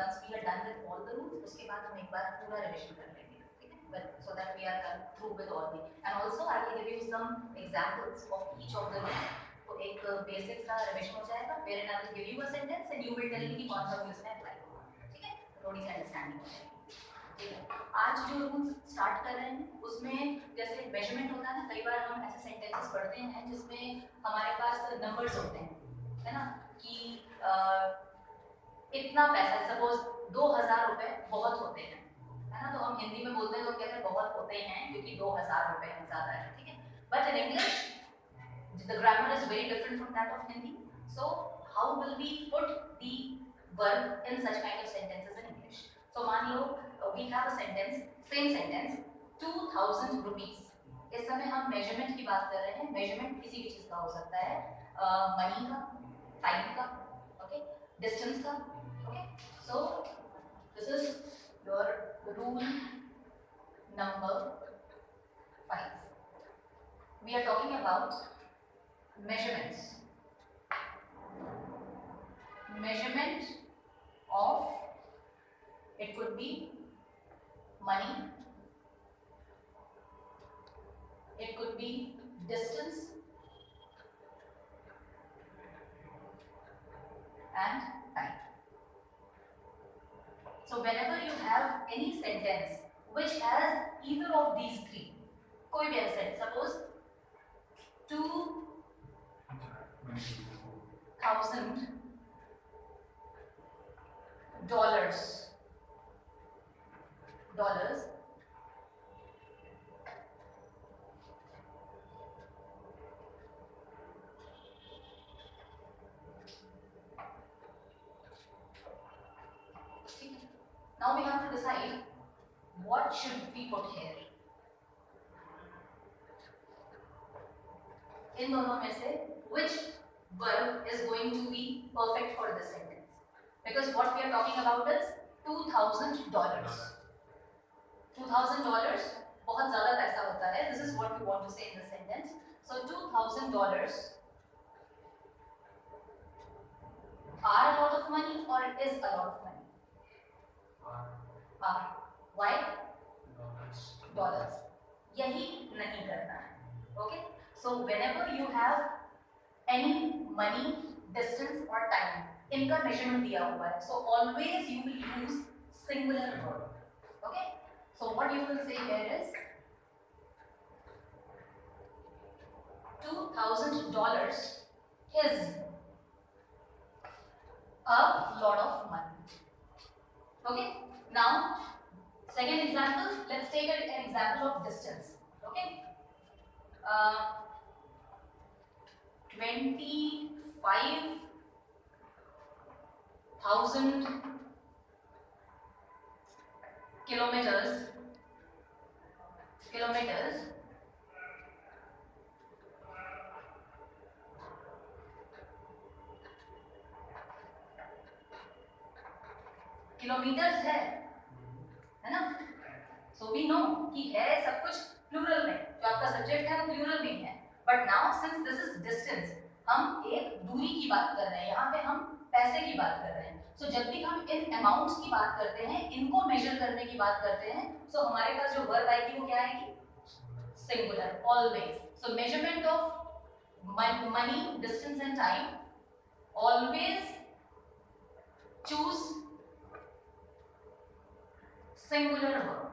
once we are done with all the rules, उसके बाद हम एक बार पूरा रिविजन कर लेंगे, ठीक है? Well, so that we are through with all the, and also I will give you some examples of each of the rules. तो एक बेसिक सा रिविजन हो जाएगा, wherein I will give you a sentence and you will tell me कि कौन सा rule इसमें apply होगा, ठीक है? थोड़ी सी अंडरस्टैंडिंग हो जाएगी, ठीक है? आज जो रूल्स स्टार्ट कर रहे हैं उसमें जैसे मेजरमेंट होता है ना, कई बार हम ऐसे सेंटेंसेस पढ़ते हैं जिसमें हमारे पास नंबर्स होते हैं, है ना, कि इतना पैसा, सपोज 2000 रुपए बहुत होते हैं, है ना, तो हम हिंदी में बोलते हैं तो कहते हैं बहुत होते हैं क्योंकि 2000 रुपए ज्यादा है, ठीक है? But in English the grammar is very different from that of Hindi, so how will we put the verb in such kind of sentences in English? So मान लो we have a sentence, same sentence, 2000 rupees. इस समय हम measurement की बात कर रहे हैं, measurement किसी भी चीज का हो सकता है, मनी का, टाइम का, ओके, डिस्टेंस का, okay? So this is your rule number 5. We are talking about measurements. Measurement of, it could be money, it could be distance and time. So whenever you have any sentence which has either of these three, कोई भी ऐसा sentence, suppose $2,000 now we have to decide what should we put here. इन दोनों में से which verb is going to be perfect for this sentence, because what we are talking about is $2,000. $2,000 बहुत ज़्यादा पैसा होता है. This is what we want to say in the sentence. So $2,000 are a lot of money or is a lot of money? Are. Why? Dollars. यही नहीं करना है. Okay? So whenever you have any money, distance or time, इनका measurement दिया हुआ है, so always you will use singular verb. Okay? So what you will say here is $2,000 is a lot of money. Okay? Now, second example, let's take an example of distance. Okay? 25,000 kilometers kilometres है ना? So we know कि है सब कुछ plural में, जो आपका subject है वो प्लूरल में है. But now since this is distance, हम एक दूरी की बात कर रहे हैं, यहाँ पे हम पैसे की बात कर रहे हैं. सो जब भी हम इन अमाउंट्स की बात करते हैं, इनको मेजर करने की बात करते हैं, सो हमारे पास जो वर्ब आएगी वो क्या आएगी? Singular always. So measurement of money, distance and time, always choose singular verb.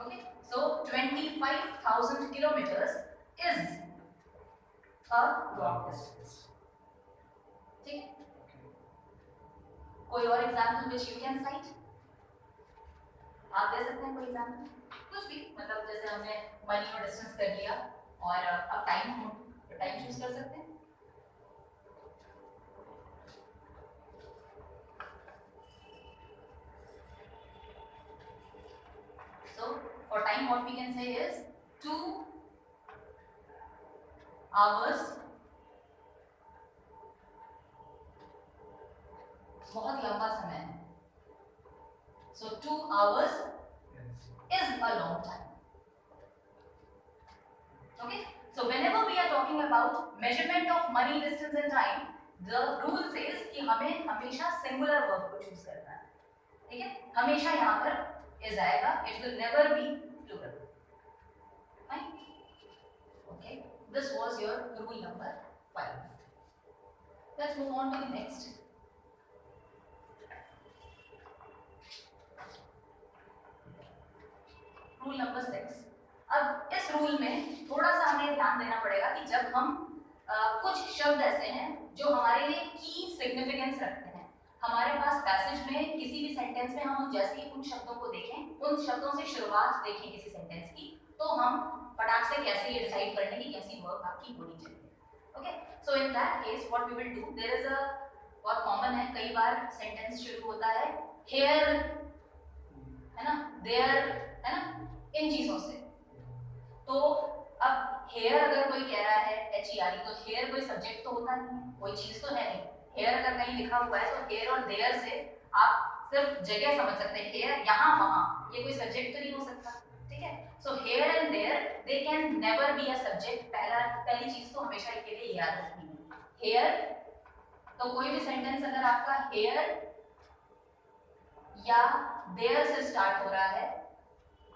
Okay, so 25,000 kilometers is a long distance. ठीक है? कोई और example which you can cite? आप दे सकते हैं कोई एग्जाम्पल? कुछ भी, मतलब जैसे हमने मनी और डिस्टेंस कर लिया और अब टाइम चूज कर सकते हैं. So for time what we can say is 2 hours, बहुत लंबा समय है. So 2 hours is a long time. Okay, So whenever we are talking about measurement of money, distance and time, the rule says कि हमें हमेशा singular verb को choose करना है, ठीक है? हमेशा यहाँ पर is आएगा, it will never be plural. Fine? Okay. This was your rule number 5. Let's move on to the next. Rule number 6. अब इस रूल में थोड़ा सा हमें ध्यान देना पड़ेगा कि जब हम कुछ शब्द ऐसे हैं जो हमारे लिए की सिग्निफिकेंस रखते हैं, हमारे पास पैसेज में किसी भी सेंटेंस में हम जैसे ही उन शब्दों को देखें, उन शब्दों से शुरुआत देखें किसी सेंटेंस की, तो हम फटाक से कैसे ये डिसाइड कर लें कि कैसी वर्ब आपकी होनी चाहिए. Okay, so in that case what we will do, there is a बहुत कॉमन है, कई बार सेंटेंस शुरू होता है हेयर, है ना, देयर, है ना, इन चीजों से. तो अब हेयर अगर कोई कह रहा है HER, तो हेयर कोई सब्जेक्ट तो होता नहीं है, कोई चीज तो है नहीं. हेयर अगर कहीं लिखा हुआ है तो हेयर और देयर से आप सिर्फ जगह समझ सकते हैं, हेयर यहाँ वहाँ, ये कोई सब्जेक्ट तो नहीं हो सकता, ठीक है? So here and there they can never be a subject. पहली चीज तो हमेशा के लिए याद रखनी है, हेयर. तो कोई भी सेंटेंस अगर आपका हेयर या देयर से स्टार्ट हो रहा है,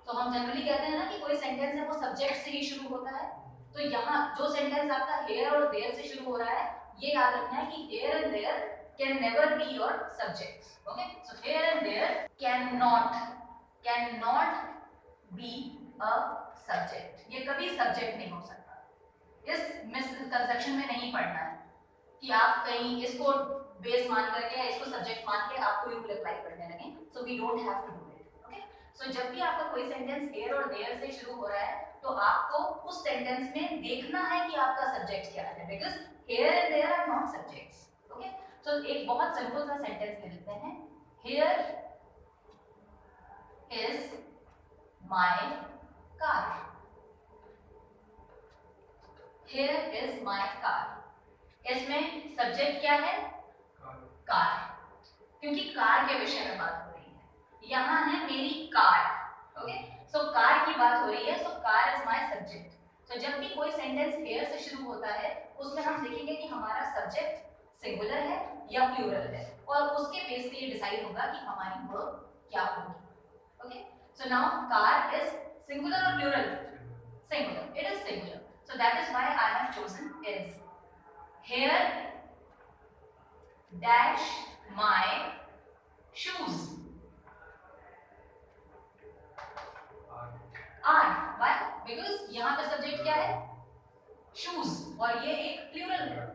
तो हम जनरली कहते हैं ना कि कोई सेंटेंस है वो सब्जेक्ट से ही शुरू होता है. तो यहाँ जो सेंटेंस आपका हेयर और देयर से शुरू हो रहा है, ये याद रखना है कि here and there can never be your subjects. Okay, so here and there can not be a subject. ये कभी सब्जेक्ट नहीं हो सकता. इस मिसकंसेप्शन में नहीं पढ़ना है कि आप कहीं इसको बेस मान करके या इसको सब्जेक्ट मान के आप कोई रूल अप्लाई करने लगे. So we don't have to do it. Okay, so जब भी आपका कोई सेंटेंस हेयर और देयर से शुरू हो रहा है, तो आपको उस सेंटेंस में देखना है कि आपका सब्जेक्ट क्या है, because here and there are not subjects. Okay, so एक बहुत सिंपल सा सेंटेंस ले लेते हैं, here is my car. Here is my car. इसमें सब्जेक्ट क्या है? कार, क्योंकि कार के विषय में बात हो रही है. यहाँ है मेरी कार. ओके, सो कार की बात हो रही है, so car is my subject. तो जब भी कोई सेंटेंस हेयर से शुरू होता है, उसमें हम देखेंगे कि हमारा सब्जेक्ट सिंगुलर है या प्लूरल है, और उसके बेस पे ये डिसाइड होगा कि हमारी वर्ब क्या होगी. Okay, so now car is singular और plural? Singular. It is singular. So that is why I have chosen is. Here dash my shoes are. Why? Because यहाँ पे सब्जेक्ट क्या है? shoes, और ये एक प्लूरल है.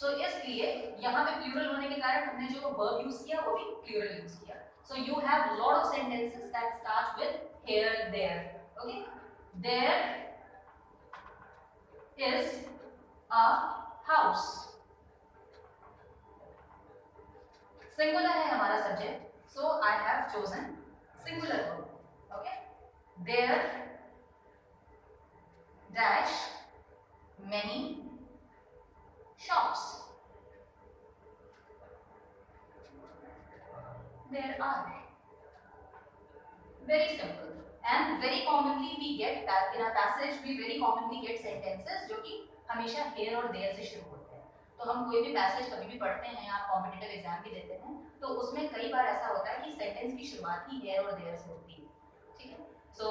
सो इसलिए यहाँ पे प्लूरल होने के कारण हमने जो वर्ब यूज किया वो भी प्लूरल यूज किया. So you have lot of sentences that start with here, there. Okay, there is a house. Singular है हमारा subject, so I have chosen singular verb. Okay, there dash many shops. There are. Very simple. And very commonly we get that in a passage, we very commonly get sentences जो कि हमेशा hair और there से शुरू होते हैं. तो हम कोई भी पैसेज कभी भी पढ़ते हैं या कॉम्पिटिटिव एग्जाम भी देते हैं, तो उसमें कई बार ऐसा होता है कि सेंटेंस की शुरुआत ही हेयर और देयर से होती है. ठीक है, सो